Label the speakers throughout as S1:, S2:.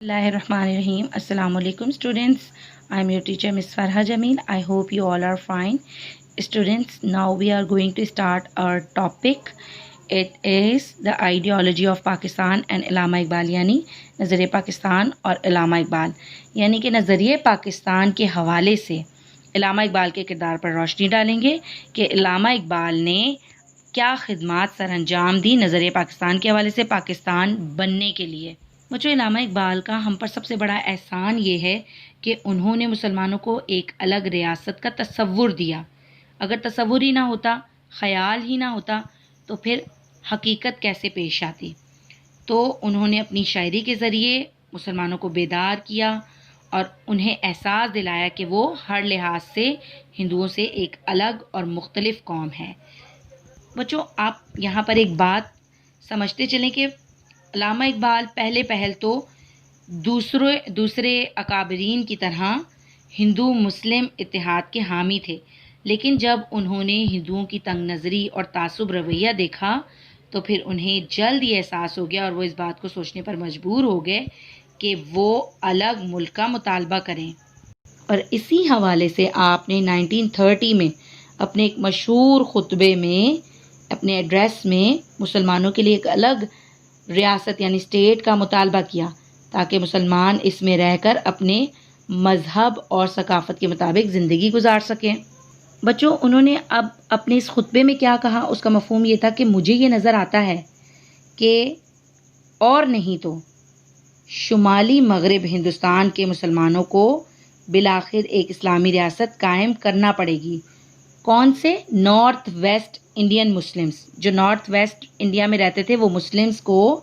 S1: Bismillahirrahmanirrahim. Assalamu alaikum students. I am your teacher Miss Farha Jamil. I hope you all are fine. Students, now we are going to start our topic. It is the ideology of Pakistan and Allama Iqbal यानी नज़रिए पाकिस्तान और अल्लामा इकबाल यानी कि नज़रिए पाकिस्तान के हवाले से अल्लामा इकबाल के किरदार पर रोशनी डालेंगे कि अल्लामा इकबाल ने क्या खिदमात सर अंजाम दी नज़रिए पाकिस्तान के हवाले से पाकिस्तान बनने के लिए। मुझे अल्लामा इकबाल का हम पर सबसे बड़ा एहसान ये है कि उन्होंने मुसलमानों को एक अलग रियासत का तसव्वुर दिया। अगर तसव्वुर ही ना होता, ख़याल ही ना होता, तो फिर हकीकत कैसे पेश आती। तो उन्होंने अपनी शायरी के ज़रिए मुसलमानों को बेदार किया और उन्हें एहसास दिलाया कि वो हर लिहाज से हिंदुओं से एक अलग और मुख्तलिफ कौम है। बच्चों, आप यहाँ पर एक बात समझते चलें कि अल्लामा इकबाल पहल तो दूसरे अकाबरीन की तरह हिंदू मुस्लिम इत्तेहाद के हामी थे, लेकिन जब उन्होंने हिंदुओं की तंग नज़री और तासुब रवैया देखा तो फिर उन्हें जल्द ये एहसास हो गया और वो इस बात को सोचने पर मजबूर हो गए कि वो अलग मुल्क का मुतालबा करें। और इसी हवाले से आपने 1930 में अपने एक मशहूर खुतबे में, अपने एड्रेस में मुसलमानों के लिए एक अलग रियासत यानी स्टेट का मुतालबा किया ताकि मुसलमान इसमें रहकर अपने मज़हब और सकाफ़त के मुताबिक ज़िंदगी गुजार सकें। बच्चों, उन्होंने अब अपने इस खुतबे में क्या कहा, उसका मफ़हूम ये था कि मुझे ये नज़र आता है कि और नहीं तो शुमाली मगरिब हिंदुस्तान के मुसलमानों को बिलाखिर एक इस्लामी रियासत कायम करना पड़ेगी। कौन से? नॉर्थ वेस्ट इंडियन मुस्लिम्स, जो नॉर्थ वेस्ट इंडिया में रहते थे वो मुस्लिम्स को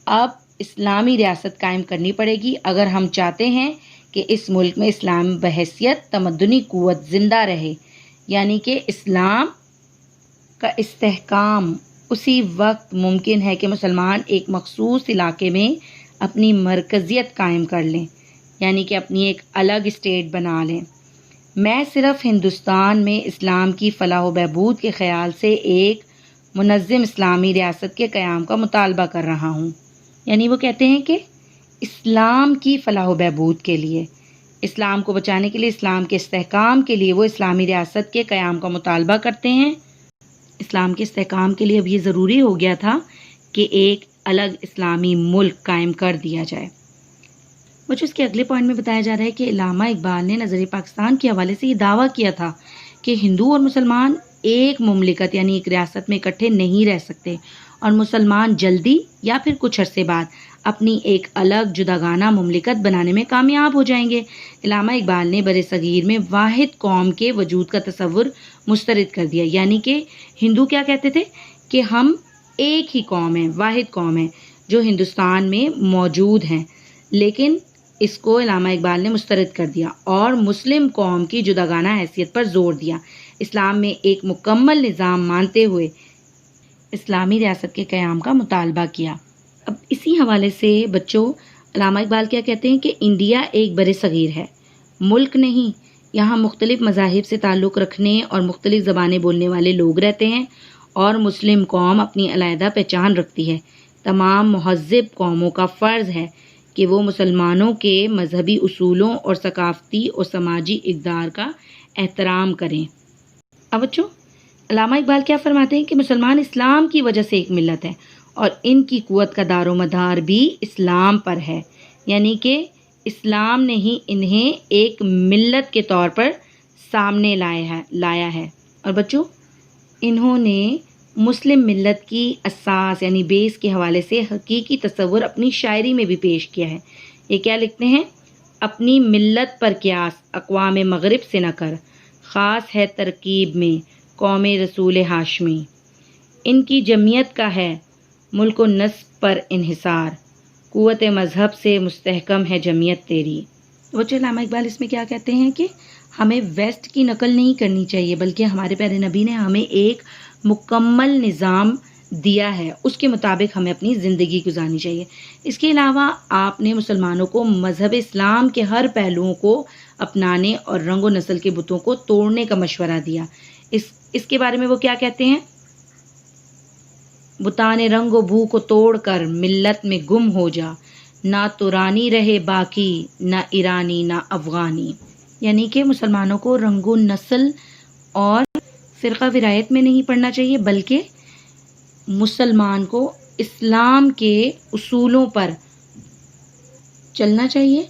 S1: अब इस्लामी रियासत कायम करनी पड़ेगी अगर हम चाहते हैं कि इस मुल्क में इस्लाम बहैसियत तमद्दुनी क़ुव्वत ज़िंदा रहे, यानी कि इस्लाम का इस्तेहकाम उसी वक्त मुमकिन है कि मुसलमान एक मखसूस इलाके में अपनी मरकज़ियत कायम कर लें, यानी कि अपनी एक अलग स्टेट बना लें। मैं सिर्फ हिंदुस्तान में इस्लाम की फलाह व बहबूद के ख़याल से एक मुनज़्ज़म इस्लामी रियासत के क़याम का मुतालबा कर रहा हूँ। यानी वो कहते हैं कि इस्लाम की फलाह व बहबूद के लिए, इस्लाम को बचाने के लिए, इस्लाम के इस्तेहकाम के लिए वो इस्लामी रियासत के क़याम का मुतालबा करते हैं। इस्लाम के इस्तेहकाम के लिए अब ये ज़रूरी हो गया था कि एक अलग इस्लामी मुल्क कायम कर दिया जाए। बच्चों, इसके अगले पॉइंट में बताया जा रहा है कि अल्लामा इकबाल ने नज़रिए पाकिस्तान के हवाले से ये दावा किया था कि हिंदू और मुसलमान एक मुमलिकत यानी एक रियासत में इकट्ठे नहीं रह सकते और मुसलमान जल्दी या फिर कुछ अरसे बाद अपनी एक अलग जुदागाना मुमलिकत बनाने में कामयाब हो जाएंगे। अल्लामा इकबाल ने बरे सगीर में वाहिद कौम के वजूद का तसव्वुर मुस्तरद कर दिया, यानी कि हिंदू क्या कहते थे कि हम एक ही कौम है, वाहिद कौम है जो हिंदुस्तान में मौजूद हैं, लेकिन इसको अल्लामा इकबाल ने मुस्तरद कर दिया और मुस्लिम कौम की जुदागाना हैसियत पर जोर दिया। इस्लाम में एक मुकम्मल निज़ाम मानते हुए इस्लामी रियासत के क़याम का मुतालबा किया। अब इसी हवाले से बच्चों, अल्लामा इकबाल क्या कहते हैं कि इंडिया एक बरे सगीर है, मुल्क नहीं। यहाँ मुख्तलिफ मज़ाहिब से ताल्लुक़ रखने और मुख्तलिफ ज़बानें बोलने वाले लोग रहते हैं और मुस्लिम कौम अपनी अलहदा पहचान रखती है। तमाम महज़्ज़ब कौमों का फ़र्ज़ है कि वो मुसलमानों के मजहबी उसूलों और सकाफ़ती और समाजी इक़दार का एहतराम करें। अब बच्चों, अल्लामा इकबाल क्या फरमाते हैं कि मुसलमान इस्लाम की वजह से एक मिल्लत है और इनकी क़ुव्वत का दारो मदार भी इस्लाम पर है, यानी कि इस्लाम ने ही इन्हें एक मिल्लत के तौर पर सामने लाया है। और बच्चों, इन्होंने मुस्लिम मिल्लत की असास यानी बेस के हवाले से हकीकी तसव्वुर अपनी शायरी में भी पेश किया है। ये क्या लिखते हैं? अपनी मिल्लत पर क़यास अक़वाम मग़रिब से न कर, ख़ास है तरकीब में कौम रसूल हाशमी। इनकी जमीयत का है मुल्क व नस्ब पर इन्हिसार, क़ुव्वत मज़हब से मुस्तहकम है जमीयत तेरी। वो अल्लामा इकबाल इसमें क्या कहते हैं कि हमें वेस्ट की नकल नहीं करनी चाहिए, बल्कि हमारे प्यारे नबी ने हमें एक मुकम्मल निज़ाम दिया है, उसके मुताबिक हमें अपनी ज़िंदगी गुजारनी चाहिए। इसके अलावा आपने मुसलमानों को मज़हब इस्लाम के हर पहलुओं को अपनाने और रंग व नस्ल के बुतों को तोड़ने का मशवरा दिया। इसके बारे में वो क्या कहते हैं? बुताने रंग व बू को तोड़ कर मिल्लत में गुम हो जा, نہ ترانی رہے باقی، نہ ایرانی نہ افغانی. یعنی کہ مسلمانوں کو رنگ و نسل اور فرقہ ورایت میں نہیں پڑھنا چاہیے، بلکہ مسلمان کو اسلام کے اصولوں پر چلنا چاہیے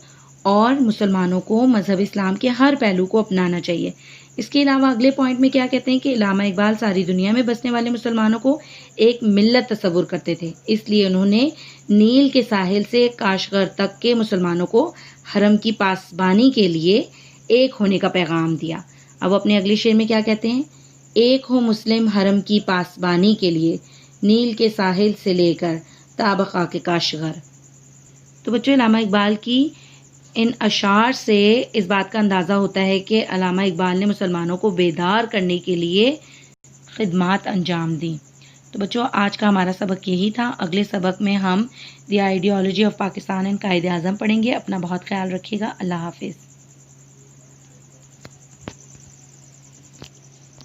S1: اور مسلمانوں کو مذہب اسلام کے ہر پہلو کو اپنانا چاہیے. اس کے علاوہ اگلے پوائنٹ میں کیا کہتے ہیں کہ علامہ اقبال ساری دنیا میں بسنے والے مسلمانوں کو ایک ملت تصور کرتے تھے، اس لیے انہوں نے نیل کے ساحل سے کاشغر تک کے مسلمانوں کو حرم کی پاسبانی کے لیے ایک ہونے کا پیغام دیا. اب اپنے اگلے شعر میں کیا کہتے ہیں؟ ایک ہو مسلم حرم کی پاسبانی کے لیے، نیل کے ساحل سے لے کر تابقہ کے کاشغر. تو بچوں، علامہ اقبال کی ان اشعار سے اس بات کا اندازہ ہوتا ہے کہ علامہ اقبال نے مسلمانوں کو بیدار کرنے کے لیے خدمات انجام دیں. تو بچوں، آج کا ہمارا سبق یہی تھا. اگلے سبق میں ہم the ideology of Pakistan and Quaid Azam پڑھیں گے. اپنا بہت خیال رکھیے گا. اللہ حافظ.